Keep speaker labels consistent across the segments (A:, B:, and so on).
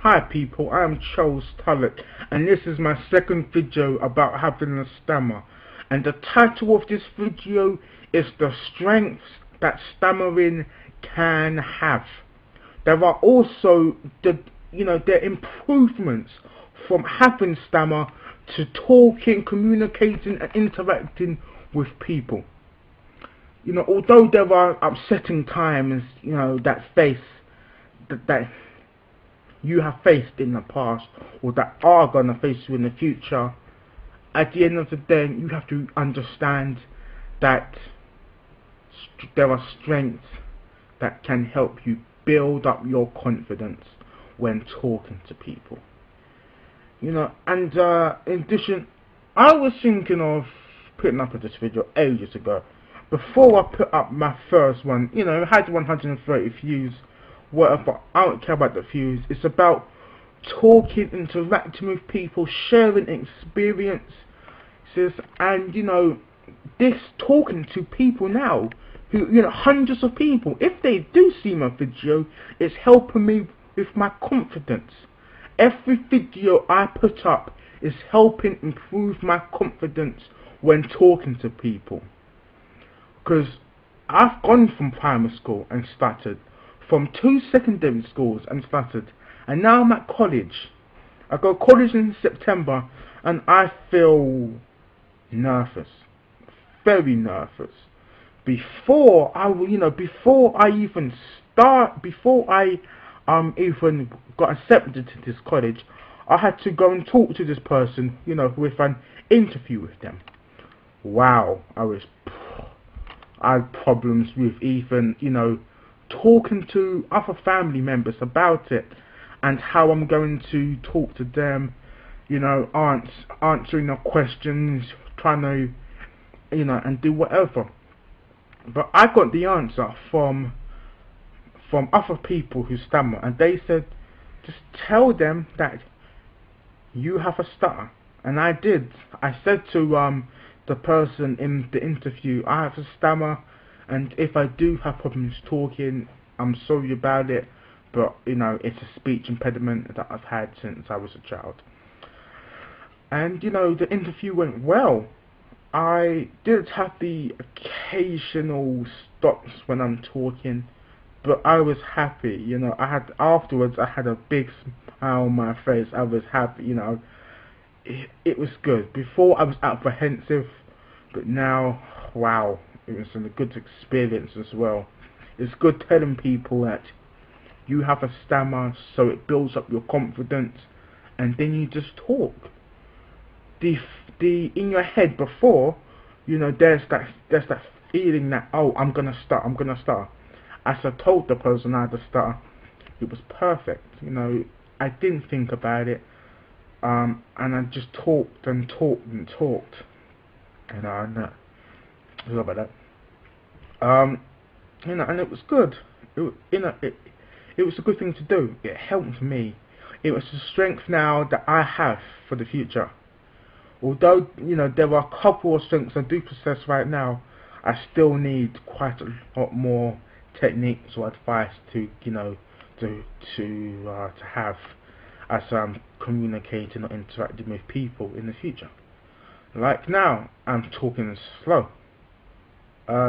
A: Hi people, I am Charles Tullock and this is my second video about having a stammer, and the title of this video is the strengths that stammering can have. There are also there are improvements from having stammer to talking, communicating and interacting with people. Although there are upsetting times, that you have faced in the past or that are going to face you in the future, at the end of the day you have to understand that there are strengths that can help you build up your confidence when talking to people. And in addition, I was thinking of putting up this video ages ago, before I put up my first one. It had 130 views, whatever. I don't care about the views. It's about talking, interacting with people, sharing experiences, and this talking to people now, who hundreds of people, if they do see my video, it's helping me with my confidence. Every video I put up is helping improve my confidence when talking to people, because I've gone from primary school and started, from 2 secondary schools and started, and now I'm at college. I go to college in September and I feel nervous, very nervous. Before I even got accepted to this college, I had to go and talk to this person, with an interview with them. Wow, I had problems with even, talking to other family members about it, and how I'm going to talk to them, answering their questions, trying to, and do whatever. But I got the answer from other people who stammer, and they said, just tell them that you have a stutter. And I did. I said to the person in the interview, I have a stammer, and if I do have problems talking, I'm sorry about it, but it's a speech impediment that I've had since I was a child. And the interview went well. I did have the occasional stops when I'm talking, but I was happy. Afterwards I had a big smile on my face. I was happy. It was good. Before I was apprehensive, but now, wow, it was a good experience as well. It's good telling people that you have a stammer, so it builds up your confidence, and then you just talk. In your head before, there's that feeling that, oh, I'm gonna start. As I told the person I had to start, it was perfect. I didn't think about it, and I just talked and talked and talked, and sorry about that. And it was good. It was a good thing to do. It helped me. It was a strength now that I have for the future. Although there are a couple of strengths I do possess right now, I still need quite a lot more techniques or advice to have as I'm communicating or interacting with people in the future. Like now, I'm talking slow.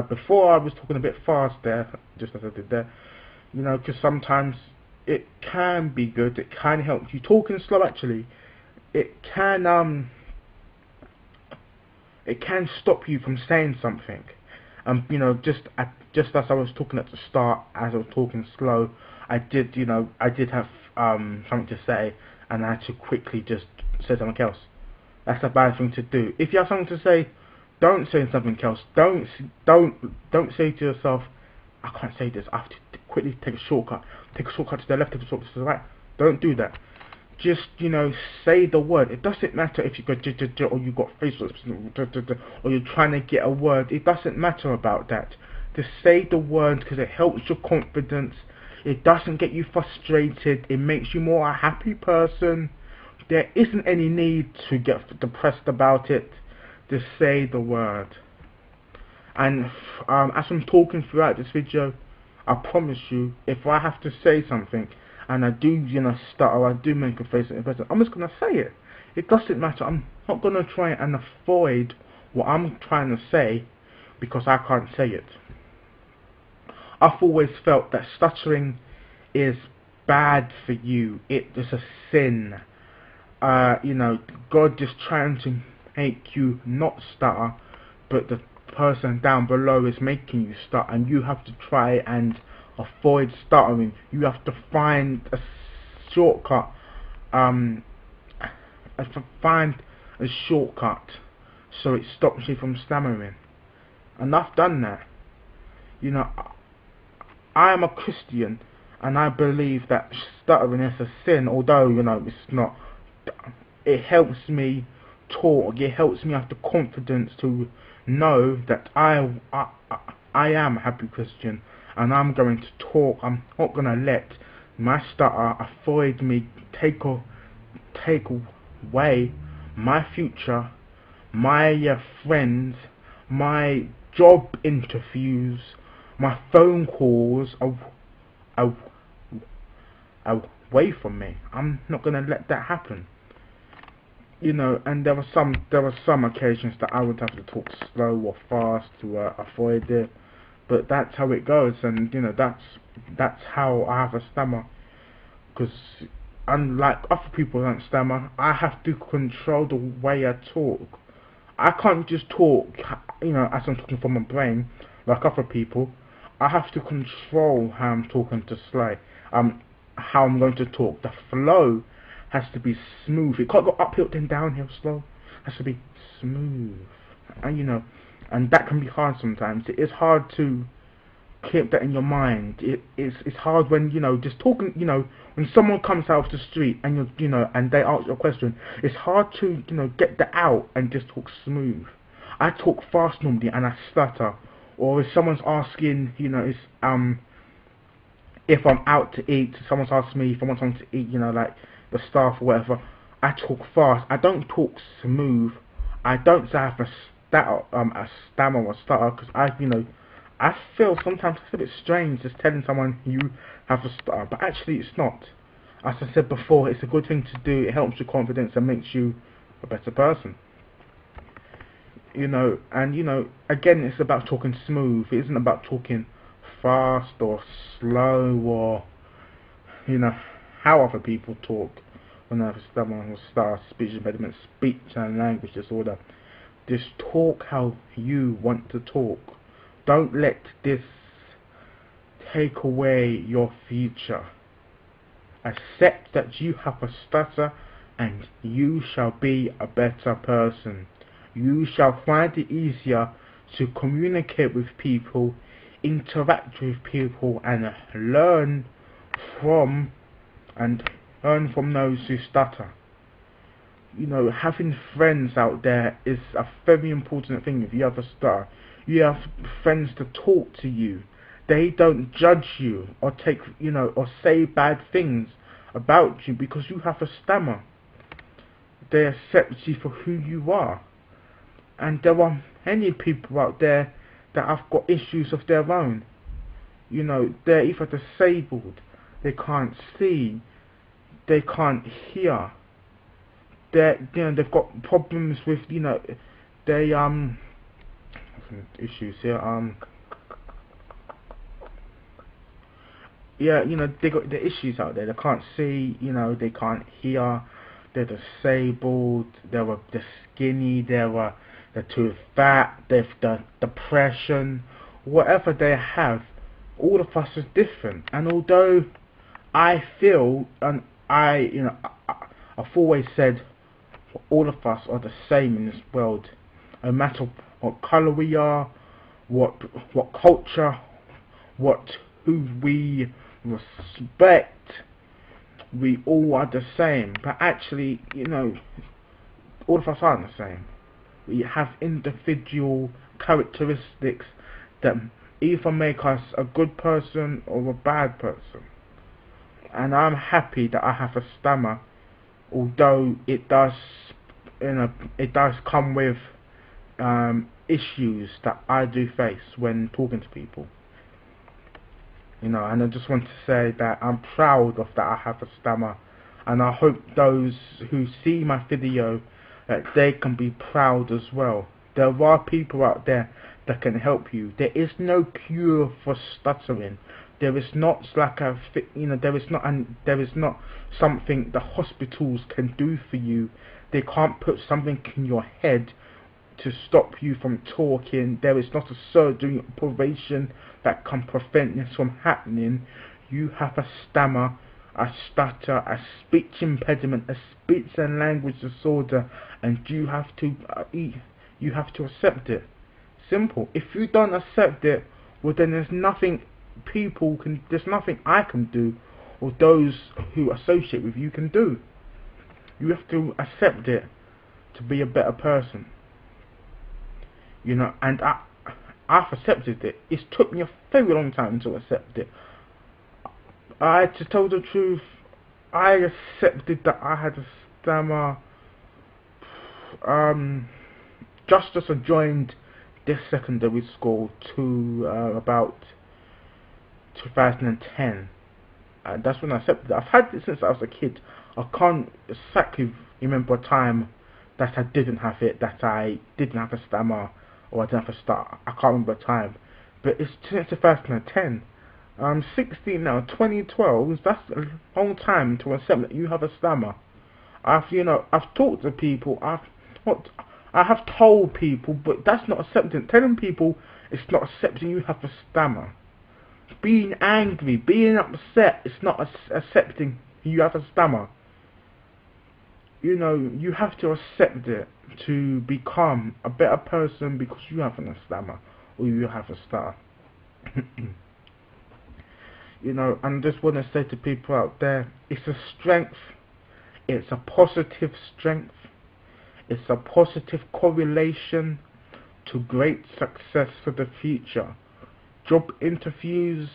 A: Before I was talking a bit fast there, just as I did there, because sometimes it can be good. It can help you. Talking slow, actually, it can stop you from saying something. Just as I was talking at the start, as I was talking slow, I did have something to say, and I had to quickly just say something else. That's a bad thing to do. If you have something to say, don't say something else. Don't say to yourself, I can't say this, I have to quickly take a shortcut. Take a shortcut to the left, take a shortcut to the right. Don't do that. Just, say the word. It doesn't matter if you got or you got facial or you're trying to get a word. It doesn't matter about that. Just say the word, because it helps your confidence. It doesn't get you frustrated. It makes you more a happy person. There isn't any need to get depressed about it. Just say the word. And as I'm talking throughout this video, I promise you, if I have to say something, and I do, stutter, I do make a face at a person, I'm just gonna say it. It doesn't matter. I'm not gonna try and avoid what I'm trying to say because I can't say it. I've always felt that stuttering is bad for you. It is a sin. God is trying to make you not stutter, but the person down below is making you stutter, and you have to try and avoid stuttering. You have to find a shortcut. Find a shortcut so it stops you from stammering. And I've done that. You know, I am a Christian, and I believe that stuttering is a sin, although, it's not. It helps me talk, it helps me have the confidence to know that I am a happy Christian, and I'm going to talk. I'm not going to let my stutter avoid me, take away my future, my friends, my job interviews, my phone calls away from me. I'm not going to let that happen. And there were some occasions that I would have to talk slow or fast to avoid it, but that's how it goes, and that's how I have a stammer. Because unlike other people who don't stammer, I have to control the way I talk. I can't just talk, as I'm talking from my brain, like other people. I have to control how I'm talking to Slay. How I'm going to talk. The flow has to be smooth. It can't go uphill then downhill slow. It has to be smooth. And that can be hard sometimes. It is hard to keep that in your mind. It's hard when, just talking, when someone comes out of the street and and they ask you a question, it's hard to, get that out and just talk smooth. I talk fast normally and I stutter. Or if someone's asking, if I'm out to eat, someone's asked me if I want something to eat, like the staff or whatever, I talk fast. I don't talk smooth. I don't say I have a stammer or stutter, because I feel sometimes it's a bit strange just telling someone you have a stutter, but actually it's not. As I said before, it's a good thing to do. It helps your confidence and makes you a better person. Again, it's about talking smooth. It isn't about talking fast or slow or, how other people talk when they have a stammer or stutter, speech impediment, speech and language disorder. Just talk how you want to talk. Don't let this take away your future. Accept that you have a stutter and you shall be a better person. You shall find it easier to communicate with people, interact with people, and learn from those who stutter. Having friends out there is a very important thing. If you have a stutter, you have friends to talk to you. They don't judge you or or say bad things about you because you have a stammer. They accept you for who you are. And there are many people out there that have got issues of their own. They're either disabled, they can't see, they can't hear. They've got problems with, they issues here. They got the issues out there. They can't see, they can't hear. They're disabled. They're skinny. They're too fat. They've the depression. Whatever they have, all of us is different. And although I feel, and I've always said, all of us are the same in this world. No matter what colour we are, what culture, who we respect, we all are the same. But actually, all of us aren't the same. We have individual characteristics that either make us a good person or a bad person. And I'm happy that I have a stammer, although it does come with issues that I do face when talking to people. You know, and I just want to say that I'm proud of that I have a stammer, and I hope those who see my video that they can be proud as well. There are people out there that can help you. There is no cure for stuttering. There is not like there is not something the hospitals can do for you. They can't put something in your head to stop you from talking. There is not a surgery operation that can prevent this from happening. You have a stammer, a stutter, a speech impediment, a speech and language disorder, and you have to accept it. Simple. If you don't accept it, well then there's nothing I can do, or those who associate with you can do. You have to accept it to be a better person. You know, and I've accepted it. It took me a very long time to accept it. To tell the truth, I accepted that I had a stammer just as I joined this secondary school to about 2010. That's when I accepted it. I've had it since I was a kid. I can't exactly remember a time that I didn't have it, that I didn't have a stammer, or I didn't have a start. I can't remember a time. But it's since 2010. I'm 16 now, 2012, that's a long time to accept that you have a stammer. I've talked to people, I have told people, but that's not accepting. Telling people it's not accepting you have a stammer. Being angry, being upset, it's not accepting you have a stammer. You know, you have to accept it to become a better person because you have a stammer or you have a stutter. You know, and I just want to say to people out there, it's a strength, it's a positive strength, it's a positive correlation to great success for the future. Job interviews,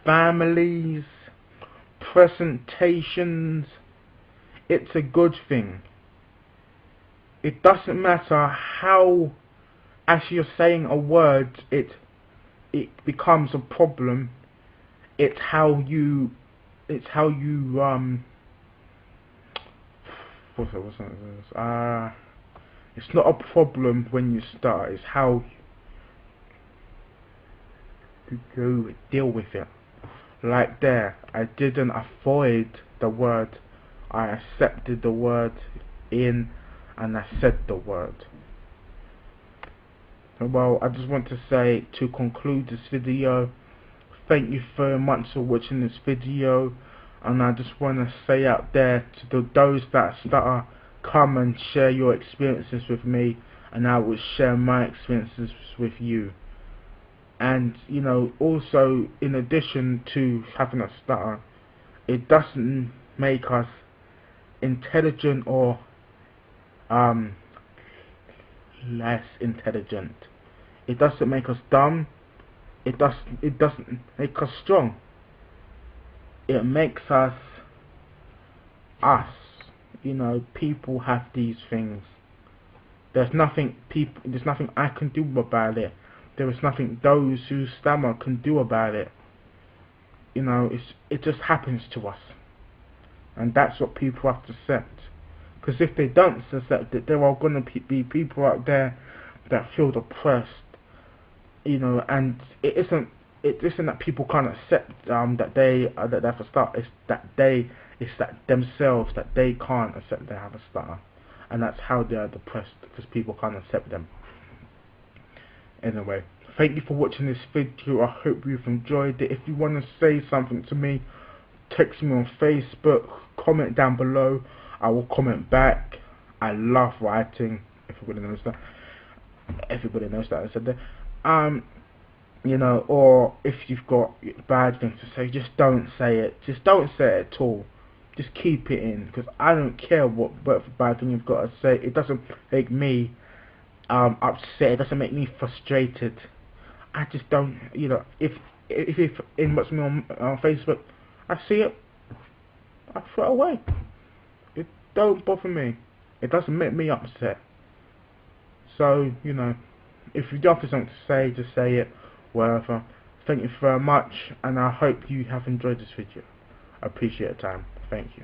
A: families, presentations, it's a good thing. It doesn't matter how, as you're saying a word, it becomes a problem. It's how you it's not a problem when you start, it's how you go deal with it. Like there, I didn't avoid the word, I accepted the word in, and I said the word. Well, I just want to say, to conclude this video, thank you very much for watching this video, and I just want to say out there to those that stutter, come and share your experiences with me, and I will share my experiences with you. And you know, also, in addition to having a stutter, it doesn't make us intelligent or less intelligent. It doesn't make us dumb. It doesn't make us strong. It makes us us. You know, people have these things. There's nothing I can do about it. There is nothing those who stammer can do about it. You know, it just happens to us, and that's what people have to accept. Because if they don't accept it, there are going to be people out there that feel depressed. You know, and it isn't that people can't accept that they have a stutter. It's that themselves, that they can't accept they have a stutter, and that's how they are depressed, because people can't accept them. Anyway, thank you for watching this video. I hope you've enjoyed it. If you want to say something to me, text me on Facebook, comment down below. I will comment back. I love writing. Everybody knows that. I said that. You know, or if you've got bad things to say, just don't say it. Just don't say it at all. Just keep it in, because I don't care what bad thing you've got to say. It doesn't make me upset. It doesn't make me frustrated. I just don't. You know, if you inbox me on Facebook, I see it, I throw it away. It don't bother me. It doesn't make me upset. So, you know, if you don't have something to say, just say it. Whatever. Thank you very much, and I hope you have enjoyed this video. I appreciate your time. Thank you.